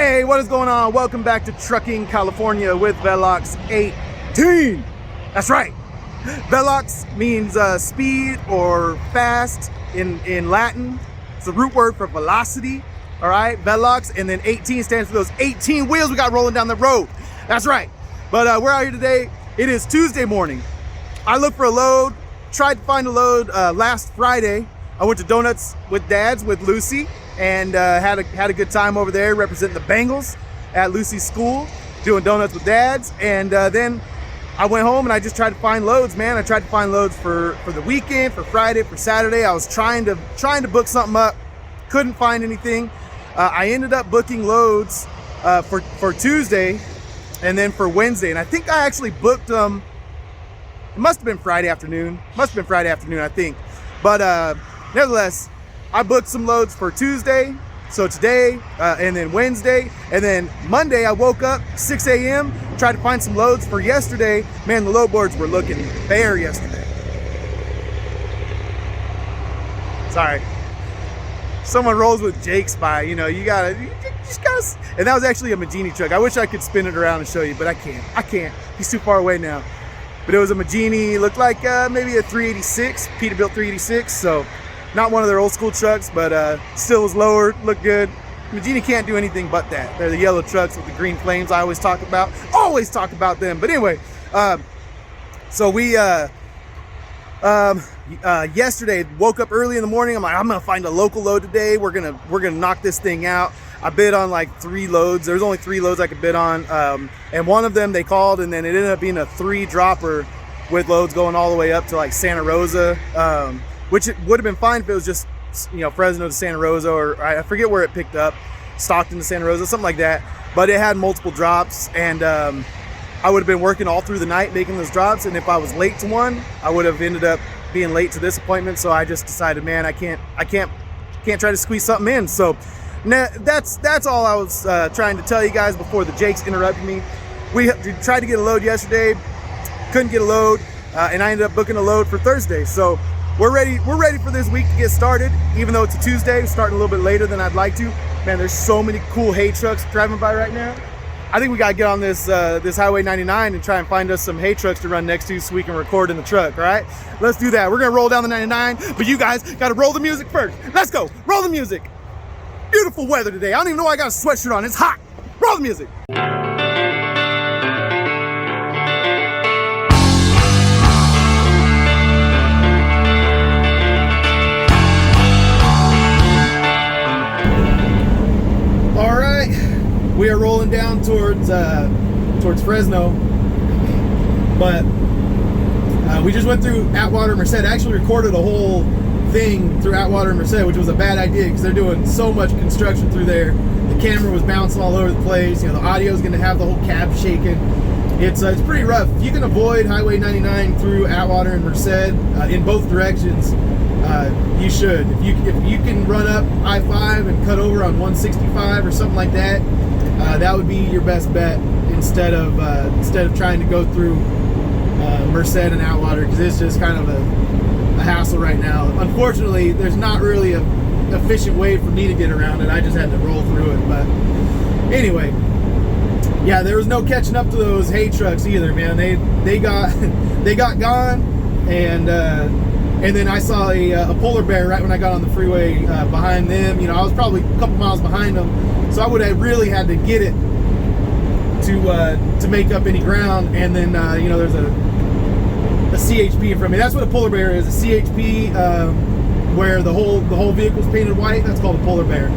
Hey, what is going on? Welcome back to Trucking California with Velox 18. That's right. Velox means speed or fast in Latin. It's the root word for velocity. All right, Velox, and then 18 stands for those 18 wheels we got rolling down the road. That's right. But we're out here today. It is Tuesday morning. I looked for a load, tried to find a load last Friday. I went to Donuts with Dads with Lucy and had a good time over there representing the Bengals at Lucy's school, doing Donuts with Dads. And then I went home and I just tried to find loads, man. I tried to find loads for the weekend, for Friday, for Saturday. I was trying to book something up, couldn't find anything. I ended up booking loads for Tuesday and then for Wednesday. And I think I actually booked them. It must have been Friday afternoon. I think. But nevertheless, I booked some loads for Tuesday, so today, and then Wednesday, and then Monday I woke up 6 a.m., tried to find some loads for yesterday. Man, the load boards were looking bare yesterday. Sorry. Someone rolls with Jake's by, you just gotta, and that was actually a Magini truck. I wish I could spin it around and show you, but I can't. He's too far away now. But it was a Magini, looked like maybe a 386, Peterbilt 386, so not one of their old school trucks, but still was lowered, looked good. Magini can't do anything but that. They're the yellow trucks with the green flames I always talk about them. But anyway, so we yesterday woke up early in the morning. I'm like, I'm gonna find a local load today. We're gonna knock this thing out. I bid on like 3 loads. There's only 3 loads I could bid on, and one of them they called, and then it ended up being a 3 dropper with loads going all the way up to like Santa Rosa, which it would have been fine if it was just Fresno to Santa Rosa, or I forget where it picked up, Stockton to Santa Rosa, something like that. But it had multiple drops, and I would have been working all through the night making those drops. And if I was late to one, I would have ended up being late to this appointment. So I just decided, man, I can't try to squeeze something in. So that's all I was trying to tell you guys before the Jakes interrupted me. We tried to get a load yesterday, couldn't get a load, and I ended up booking a load for Thursday. So we're ready for this week to get started, even though it's a Tuesday, starting a little bit later than I'd like to. Man, there's so many cool hay trucks driving by right now. I think we gotta get on this Highway 99 and try and find us some hay trucks to run next to so we can record in the truck, all right? Let's do that. We're gonna roll down the 99, but you guys gotta roll the music first. Let's go, roll the music. Beautiful weather today. I don't even know why I got a sweatshirt on. It's hot. Roll the music. All right, we are rolling down towards Fresno, but we just went through Atwater and Merced. I actually recorded a whole thing through Atwater and Merced, which was a bad idea because they're doing so much construction through there. The camera was bouncing all over the place. The audio is going to have the whole cab shaking. It's pretty rough. If you can avoid Highway 99 through Atwater and Merced in both directions, you should. If you can run up I-5 and cut over on 165 or something like that, that would be your best bet instead of trying to go through Merced and Atwater, because it's just kind of a hassle right now. Unfortunately, there's not really a efficient way for me to get around it. I just had to roll through it. But anyway, yeah, there was no catching up to those hay trucks either, man. They got gone, and then I saw a polar bear right when I got on the freeway behind them. I was probably a couple miles behind them, so I would have really had to get it to make up any ground. And then there's a CHP in front of me. That's what a polar bear is. A CHP, where the whole vehicle's painted white. That's called a polar bear.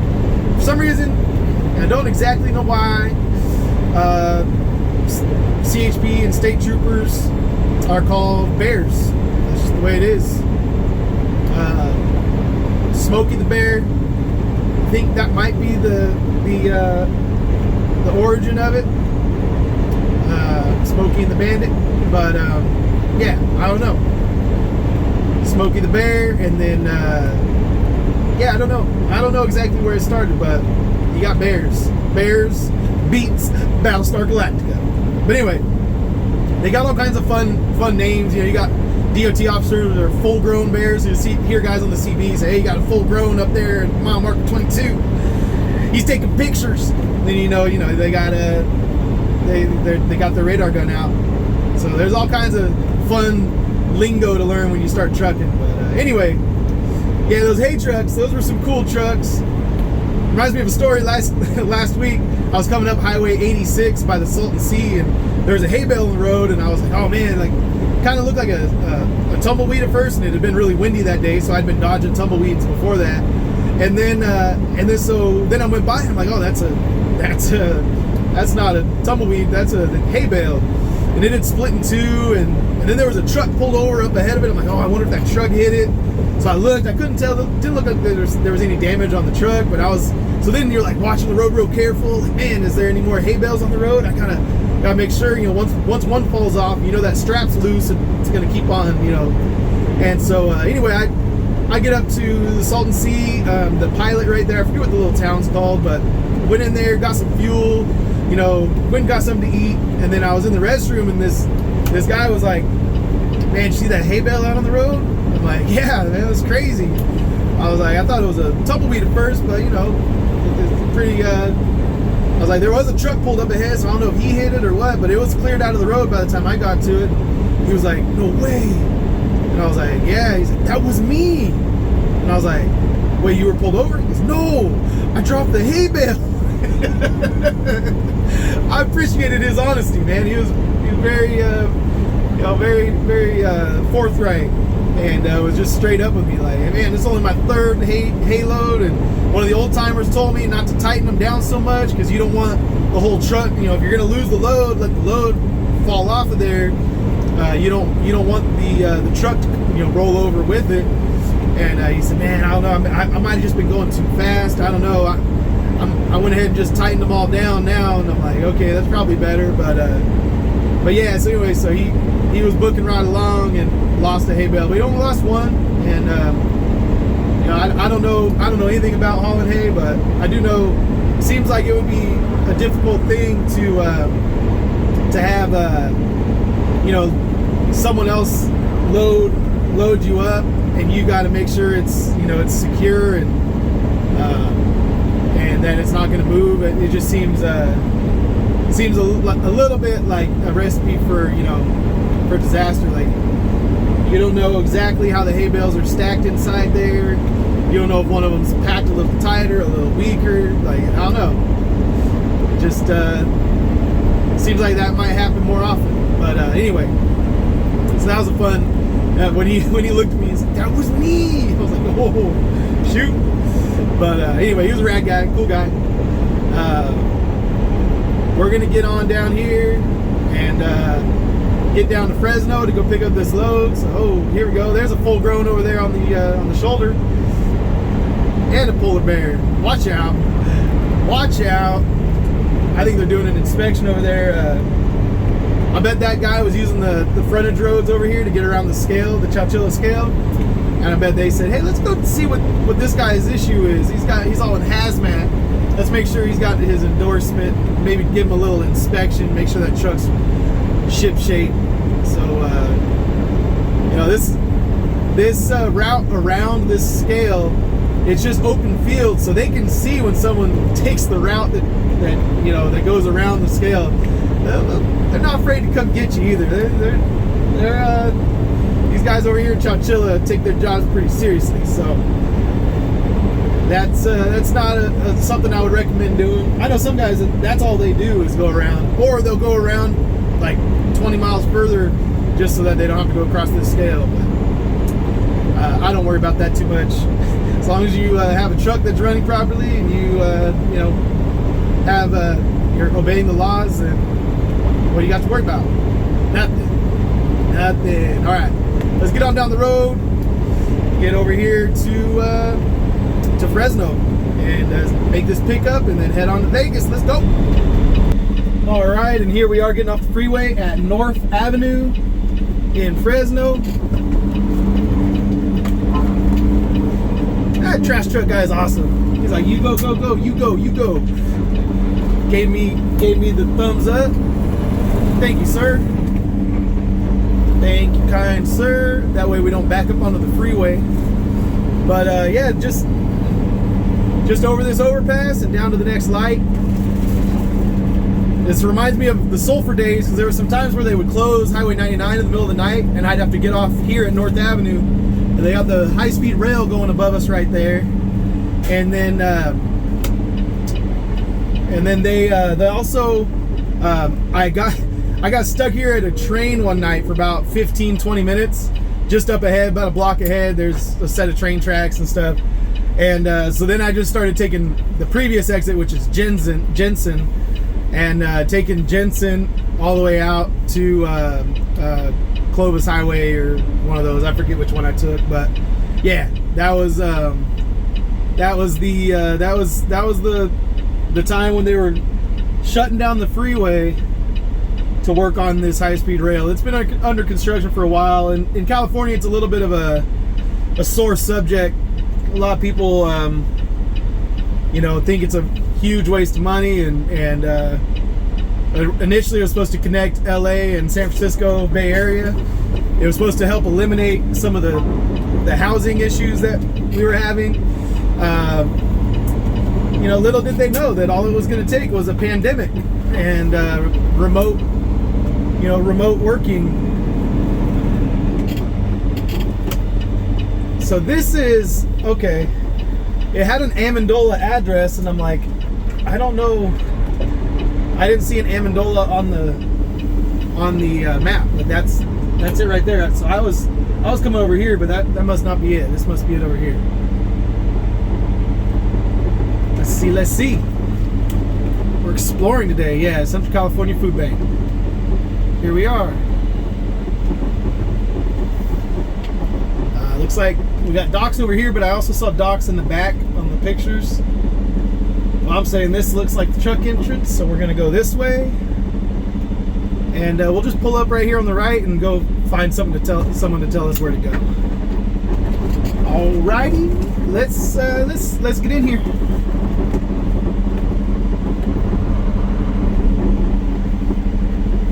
For some reason, I don't exactly know why, CHP and state troopers are called bears. That's just the way it is. Smokey the Bear, I think that might be the origin of it. Smokey and the Bandit, but yeah, I don't know. Smokey the Bear, and then yeah, I don't know exactly where it started, but you got bears. Bears beats Battlestar Galactica. But anyway, they got all kinds of fun names. You got DOT officers or full-grown bears. You hear guys on the CB say, hey, you got a full-grown up there at mile marker 22. he's taking pictures. Then they got they got their radar gun out. So there's all kinds of fun lingo to learn when you start trucking. But anyway, yeah, those hay trucks, those were some cool trucks. Reminds me of a story last week. I was coming up Highway 86 by the Salton Sea, and there was a hay bale on the road, and I was like, oh man, like kind of looked like a tumbleweed at first, and it had been really windy that day, so I'd been dodging tumbleweeds before that. And then I went by, and I'm like, oh, that's not a tumbleweed, that's a hay bale. And it had split in two, and then there was a truck pulled over up ahead of it. I'm like, oh, I wonder if that truck hit it. So I looked, I couldn't tell, didn't look like there was any damage on the truck, but so then you're like watching the road real careful, like, man, is there any more hay bales on the road? I kind of gotta make sure, once one falls off, that strap's loose and it's gonna keep on, And so anyway, I get up to the Salton Sea, the pilot right there, I forget what the little town's called, but went in there, got some fuel, went and got something to eat, and then I was in the restroom, and this guy was like, man, you see that hay bale out on the road? I'm like, yeah, man, it was crazy. I was like, I thought it was a tumbleweed at first, but it's pretty, I was like, there was a truck pulled up ahead, so I don't know if he hit it or what, but it was cleared out of the road by the time I got to it. He was like, no way. And I was like, yeah. He's like, that was me. And I was like, wait, you were pulled over? He goes, no, I dropped the hay bale. I appreciated his honesty, man. He was very, very forthright, and was just straight up with me, like, hey, man, this is only my third hay load, and one of the old timers told me not to tighten them down so much because you don't want the whole truck. If you're gonna lose the load, let the load fall off of there. You don't want the truck to roll over with it. And he said, man, I don't know, I might have just been going too fast. I don't know. I went ahead and just tightened them all down now, and I'm like, okay, that's probably better. But yeah. So anyway, so he was booking right along and lost a hay bale. We only lost one, and I don't know anything about hauling hay, but I do know it seems like it would be a difficult thing to have someone else load you up, and you got to make sure it's it's secure and that it's not going to move. It just seems a little bit like a recipe for for disaster. Like, you don't know exactly how the hay bales are stacked inside there. You don't know if one of them's packed a little tighter, a little weaker. Like, I don't know. It just seems like that might happen more often. But anyway, so that was a fun. When he looked at me, he's like, that was me. I was like, oh, shoot. But anyway, he was a rad guy, cool guy. We're gonna get on down here and get down to Fresno to go pick up this load. So here we go. There's a full grown over there on the shoulder, and a polar bear. Watch out! Watch out! I think they're doing an inspection over there. I bet that guy was using the frontage roads over here to get around the scale, the Chowchilla scale. And I bet they said, hey, let's go see what this guy's issue is. He's all in hazmat. Let's make sure he's got his endorsement. Maybe give him a little inspection. Make sure that truck's ship shape. So this route around this scale, it's just open field, so they can see when someone takes the route that goes around the scale. They're not afraid to come get you either. They're these guys over here in Chowchilla take their jobs pretty seriously. So that's not something I would recommend doing. I know some guys that's all they do is go around, or they'll go around like 20 miles further just so that they don't have to go across this scale. But I don't worry about that too much. As long as you have a truck that's running properly and you you're obeying the laws, and what do you got to worry about? Nothing. All right, let's get on down the road, get over here to Fresno, and make this pickup, and then head on to Vegas. Let's go. All right, and here we are getting off the freeway at North Avenue in Fresno. That trash truck guy is awesome. He's like, you go, go, go, you go, you go. Gave me the thumbs up. Thank you, sir. Thank you, kind sir. That way we don't back up onto the freeway. But yeah, just just over this overpass and down to the next light. This reminds me of the sulfur days, because there were some times where they would close Highway 99 in the middle of the night, and I'd have to get off here at North Avenue, and they have the high-speed rail going above us right there, and then they also I got stuck here at a train one night for about 15-20 minutes, just up ahead, about a block ahead. There's a set of train tracks and stuff, and so then I just started taking the previous exit, which is Jensen. And taking Jensen all the way out to Clovis Highway or one of those. I forget which one I took, but yeah, that was the time when they were shutting down the freeway to work on this high-speed rail. It's been under construction for a while, and in California, it's a little bit of a sore subject. A lot of people, think it's a huge waste of money, and initially it was supposed to connect LA and San Francisco Bay Area. It was supposed to help eliminate some of the housing issues that we were having. Little did they know that all it was going to take was a pandemic and remote working. So this is okay. It had an Amendola address, and I'm like, I don't know. I didn't see an Amendola on the map, but that's it right there. So I was coming over here, but that must not be it. This must be it over here. Let's see. We're exploring today. Yeah, Central California Food Bank. Here we are. Looks like we got docks over here, but I also saw docks in the back on the pictures. Well, I'm saying this looks like the truck entrance, so we're gonna go this way, and we'll just pull up right here on the right and go find someone to tell us where to go. Alrighty, let's get in here.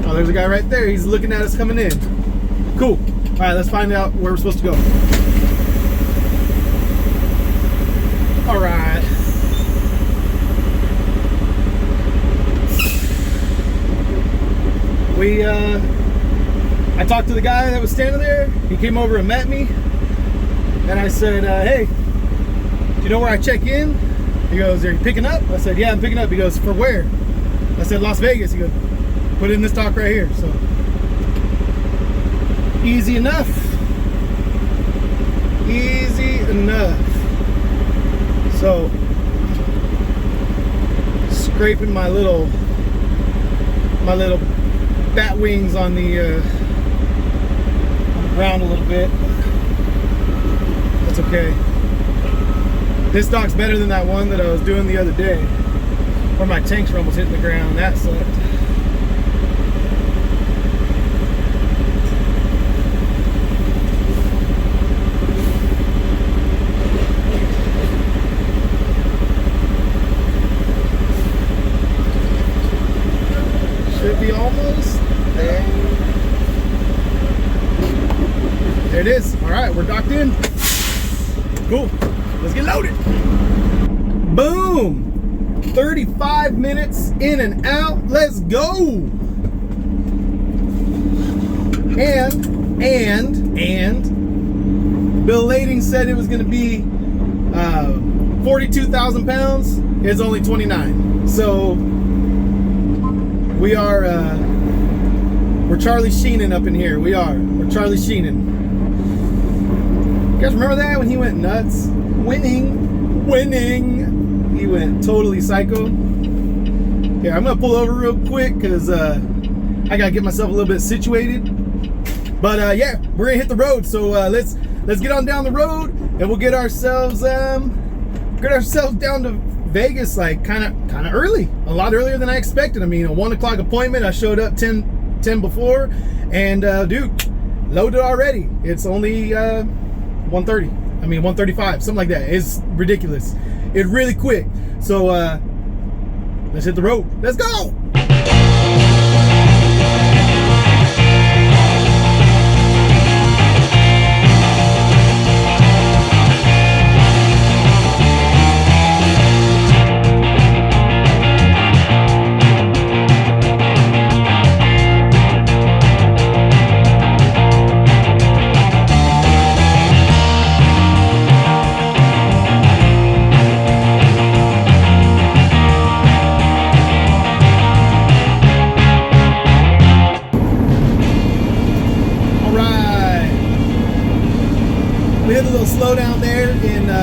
Oh, there's a guy right there. He's looking at us coming in. Cool. All right, let's find out where we're supposed to go. All right. I talked to the guy that was standing there. He came over and met me. And I said, hey, do you know where I check in? He goes, are you picking up? I said, yeah, I'm picking up. He goes, for where? I said, Las Vegas. He goes, put it in this dock right here. So easy enough. Easy enough. So scraping my little bat wings on the ground a little bit. That's okay. This dock's better than that one that I was doing the other day, where my tanks were almost hitting the ground. That sucked. Should be almost there. There it is. All right, we're docked in. Cool. Let's get loaded. Boom. 35 minutes in and out. Let's go. And Bill Lading said it was going to be 42,000 pounds. It's only 29. So we are we're Charlie Sheenan up in here. We're Charlie Sheenan. You guys remember that when he went nuts? Winning. He went totally psycho. Here, I'm gonna pull over real quick because I gotta get myself a little bit situated. But yeah, we're gonna hit the road. So let's get on down the road, and we'll get ourselves down to Vegas like kind of early, a lot earlier than I expected. I mean, a 1 o'clock appointment. I showed up 10 before, and dude, loaded already. It's only 1:30. I mean 1:35, something like that. It's ridiculous. It's really quick. So let's hit the road. Let's go.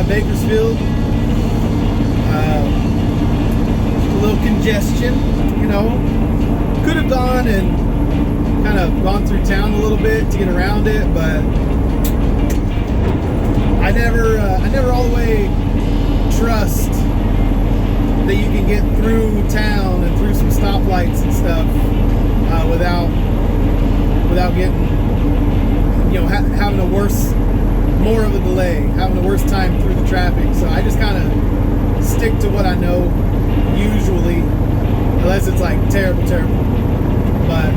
Bakersfield. Just a little congestion, you know. Could have gone and kind of gone through town a little bit to get around it, but I never all the way trust that you can get through town and through some stoplights and stuff without getting, you know, having more of a delay, having a worse time through the traffic. So I just kind of stick to what I know usually, unless it's like terrible. But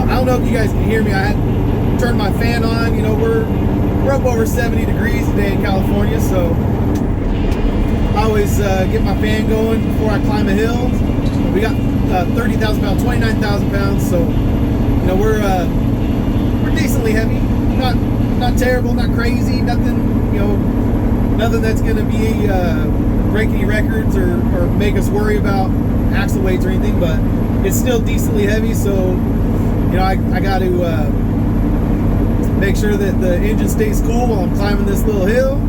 I don't know if you guys can hear me. I had turned my fan on. You know, we're up over 70 degrees today in California, so I always get my fan going before I climb a hill. We got 30,000 pounds, 29,000 pounds, so you know we're decently heavy. Not terrible, not crazy, nothing, you know, nothing that's gonna be break any records or make us worry about axle weights or anything, but it's still decently heavy. So you know, I got to make sure that the engine stays cool while I'm climbing this little hill,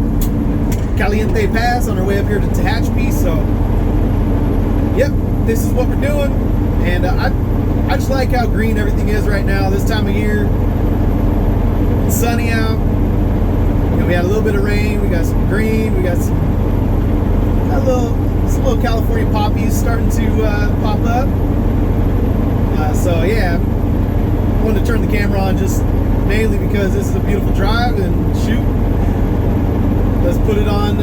Caliente Pass, on our way up here to Tehachapi. So yep, this is what we're doing, and I just like how green everything is right now this time of year. It's sunny out. You know, we had a little bit of rain. We got some green. We got some little California poppies starting to pop up. So yeah, I wanted to turn the camera on just mainly because this is a beautiful drive, and shoot, let's put it on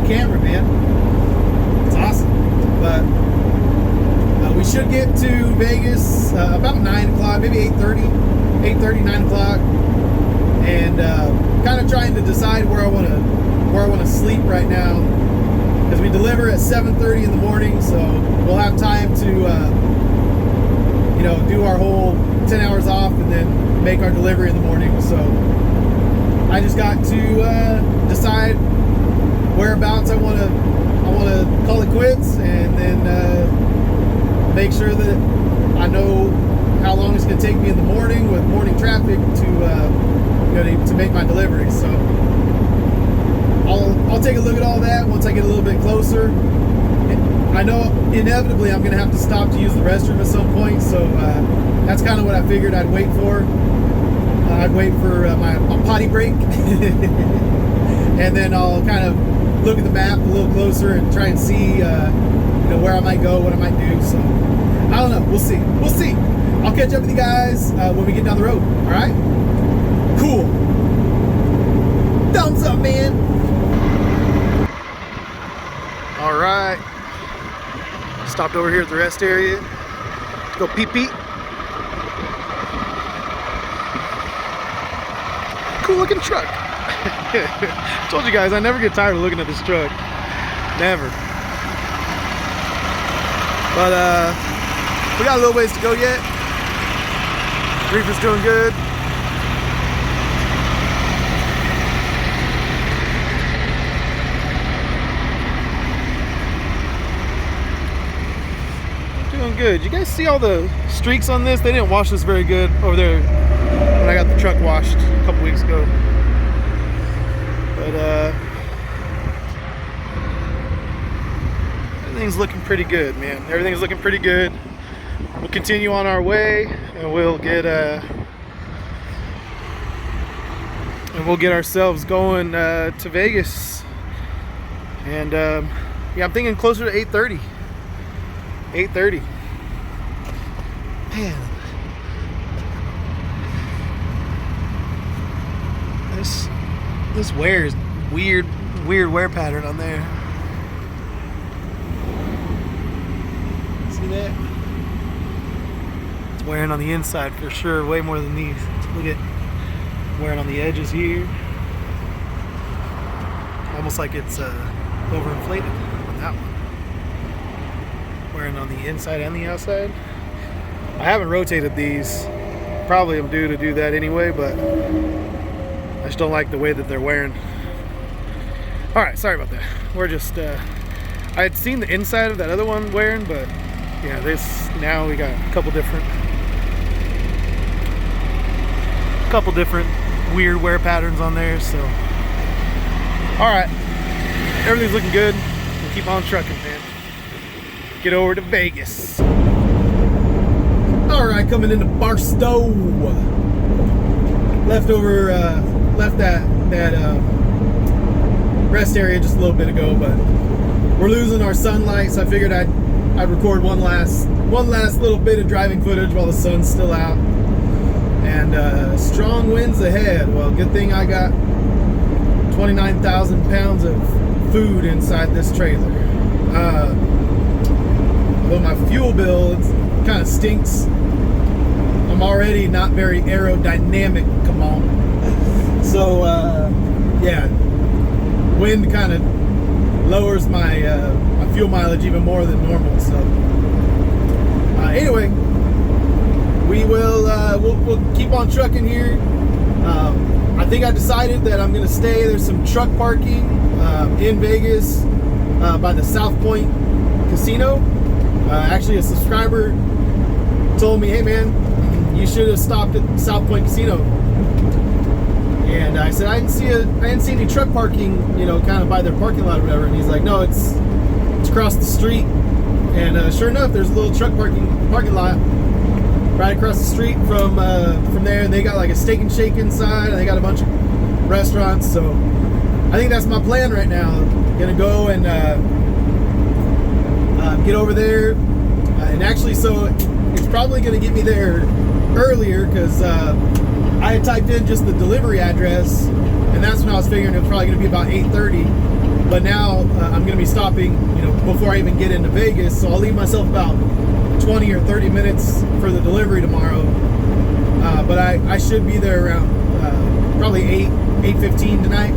camera, man. It's awesome. But we should get to Vegas about 9 o'clock, maybe 8:30, 9 o'clock, and kind of trying to decide where I want to sleep right now, because we deliver at 7:30 in the morning, so we'll have time to you know, do our whole 10 hours off and then make our delivery in the morning. So I just got to decide whereabouts I want to call it quits, and then make sure that I know how long it's going to take me in the morning with morning traffic to you know, to make my delivery. So I'll take a look at all that once I get a little bit closer. I know inevitably I'm going to have to stop to use the restroom at some point, so that's kind of what I figured I'd wait for. I'd wait for my potty break, and then I'll kind of look at the map a little closer and try and see you know, where I might go, what I might do. So I don't know. We'll see. I'll catch up with you guys when we get down the road. All right? Cool. Thumbs up, man. All right. Stopped over here at the rest area to go pee-pee. Cool looking truck. Told you guys, I never get tired of looking at this truck. Never. But we got a little ways to go yet. Reefer's doing good. Doing good. You guys see all the streaks on this? They didn't wash this very good over there when I got the truck washed a couple weeks ago. But everything's looking pretty good, man. Everything's looking pretty good. We'll continue on our way, and we'll get ourselves going to Vegas. And yeah, I'm thinking closer to 8:30. 8:30. Man, this wear is weird wear pattern on there. See that? It's wearing on the inside for sure, way more than these. Look at wearing on the edges here. Almost like it's overinflated on that one. Wearing on the inside and the outside. I haven't rotated these. Probably I'm due to do that anyway, but I just don't like the way that they're wearing. All right, sorry about that. We're just I had seen the inside of that other one wearing, but yeah, this now we got a couple different weird wear patterns on there, so All right, everything's looking good. We'll keep on trucking, man. Get over to Vegas. All right, coming into Barstow. Left that rest area just a little bit ago, but we're losing our sunlight, so I figured I'd record one last little bit of driving footage while the sun's still out. And strong winds ahead. Well, good thing I got 29,000 pounds of food inside this trailer. But my fuel bill kind of stinks. I'm already not very aerodynamic, come on. So yeah, wind kind of lowers my fuel mileage even more than normal. So anyway, we'll keep on trucking here. I think I decided that I'm gonna stay. There's some truck parking in Vegas by the South Point Casino. Actually, a subscriber told me, "Hey man, you should have stopped at South Point Casino." And I said, I didn't see any truck parking, you know, kind of by their parking lot or whatever. And he's like, "No, it's across the street." And sure enough, there's a little truck parking lot right across the street from there. And they got like a Steak and Shake inside, and they got a bunch of restaurants. So I think that's my plan right now. Gonna go and get over there, and actually, so it's probably gonna get me there earlier because I had typed in just the delivery address, and that's when I was figuring it was probably gonna be about 8:30. But now I'm gonna be stopping, you know, before I even get into Vegas. So I'll leave myself about 20 or 30 minutes for the delivery tomorrow. But I should be there around probably 8:15 tonight.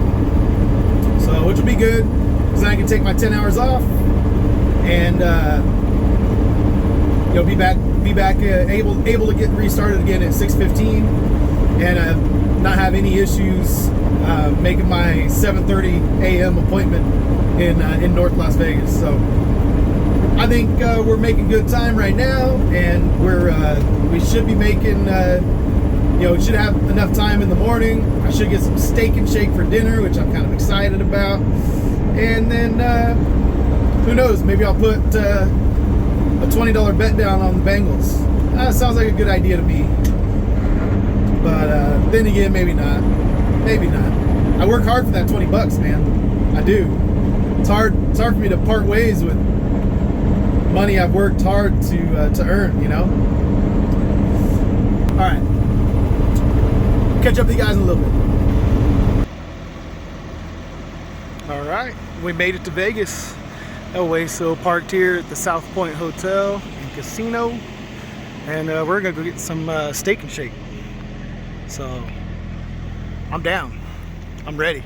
So which will be good because then I can take my 10 hours off and you know, be back able to get restarted again at 6:15 and not have any issues making my 7:30 a.m. appointment in North Las Vegas. So I think we're making good time right now, and we should be making you know, should have enough time in the morning. I should get some Steak and Shake for dinner, which I'm kind of excited about, and then who knows, maybe I'll put a $20 bet down on the Bengals. Sounds like a good idea to me, but then again, maybe not. I work hard for that $20, man. I do. It's hard for me to part ways with money I've worked hard to earn, you know. All right, catch up with you guys in a little bit. All right, we made it to Vegas. Anyway, so parked here at the South Point Hotel and Casino, and we're gonna go get some Steak and Shake. So I'm down. I'm ready.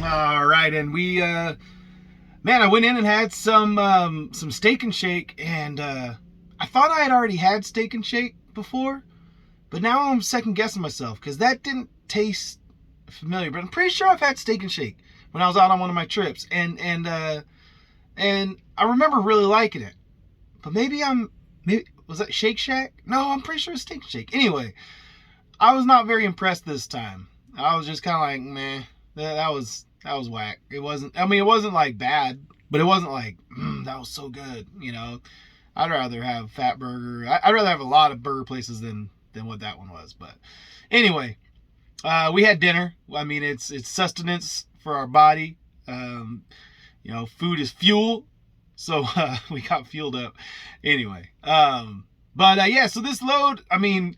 All right, and we man, I went in and had some Steak and Shake, and I thought I had already had Steak and Shake before, but now I'm second guessing myself because that didn't taste familiar. But I'm pretty sure I've had Steak and Shake when I was out on one of my trips, and I remember really liking it. But maybe was that Shake Shack? No, I'm pretty sure it's Steak and Shake. Anyway, I was not very impressed this time. I was just kind of like, meh, that was whack. It wasn't like bad, but it wasn't like, that was so good, you know. I'd rather have Fat Burger. I'd rather have a lot of burger places than what that one was. But anyway, we had dinner. I mean, it's sustenance for our body. You know, food is fuel. So we got fueled up. Anyway, but yeah, so this load, I mean,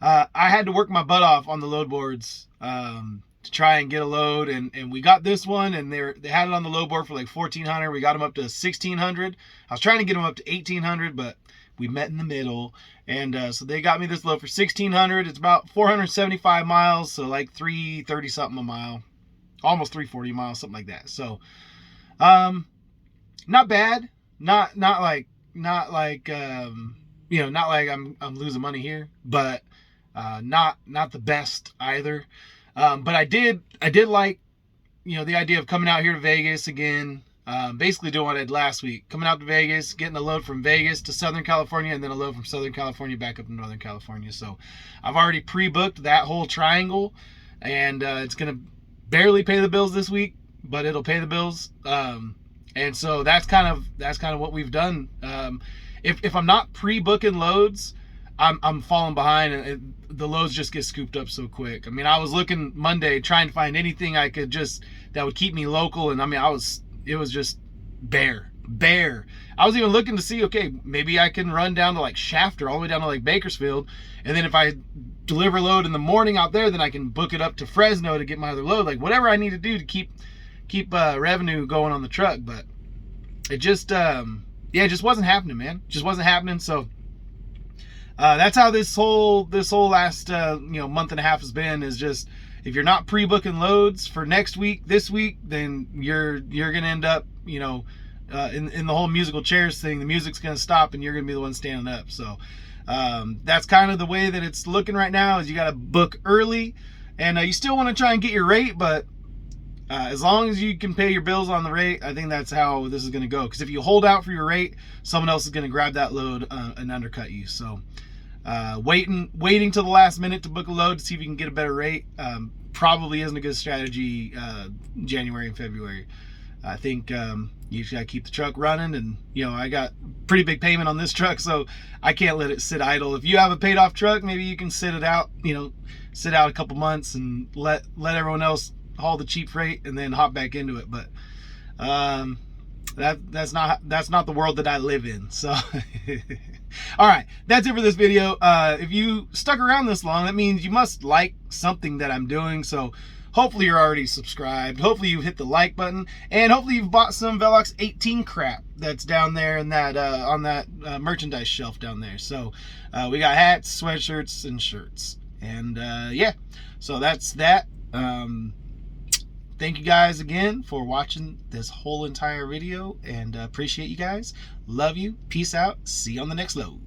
I had to work my butt off on the load boards to try and get a load, and we got this one, and they had it on the load board for like 1,400. We got them up to 1,600. I was trying to get them up to 1,800, but we met in the middle, and so they got me this load for 1,600. It's about 475 miles, so like 330 something a mile, almost 340 miles, something like that. So not bad, not like you know, not like I'm losing money here, but not the best either. But I did like, you know, the idea of coming out here to Vegas again, basically doing what I did last week, coming out to Vegas, getting a load from Vegas to Southern California, and then a load from Southern California back up to Northern California. So I've already pre-booked that whole triangle, and it's gonna barely pay the bills this week, but it'll pay the bills. And so that's kind of what we've done. If I'm not pre-booking loads, I'm falling behind, and the loads just get scooped up so quick. I mean, I was looking Monday trying to find anything I could that would keep me local, and I mean, it was just bare. I was even looking to see, okay, maybe I can run down to like Shafter, all the way down to like Bakersfield, and then if I deliver a load in the morning out there, then I can book it up to Fresno to get my other load. Like whatever I need to do to keep revenue going on the truck. But it just it just wasn't happening, man. It just wasn't happening. So that's how this whole last month and a half has been. Is just, if you're not pre-booking loads for next week, this week, then you're gonna end up, in the whole musical chairs thing. The music's gonna stop, and you're gonna be the one standing up. So that's kind of the way that it's looking right now. Is you got to book early, and you still want to try and get your rate, but as long as you can pay your bills on the rate, I think that's how this is going to go. Because if you hold out for your rate, someone else is going to grab that load and undercut you. So waiting till the last minute to book a load to see if you can get a better rate probably isn't a good strategy January and February. I think you just got to keep the truck running, and I got pretty big payment on this truck, so I can't let it sit idle. If you have a paid off truck, maybe you can sit it out, sit out a couple months and let everyone else haul the cheap freight and then hop back into it. But that's not the world that I live in. So all right, that's it for this video. If you stuck around this long, that means you must like something that I'm doing. So hopefully you're already subscribed. Hopefully you've hit the like button, and hopefully you've bought some Velox 18 crap that's down there in that on that merchandise shelf down there. So we got hats, sweatshirts, and shirts, and yeah, so that's that. Thank you guys again for watching this whole entire video, and appreciate you guys. Love you. Peace out. See you on the next load.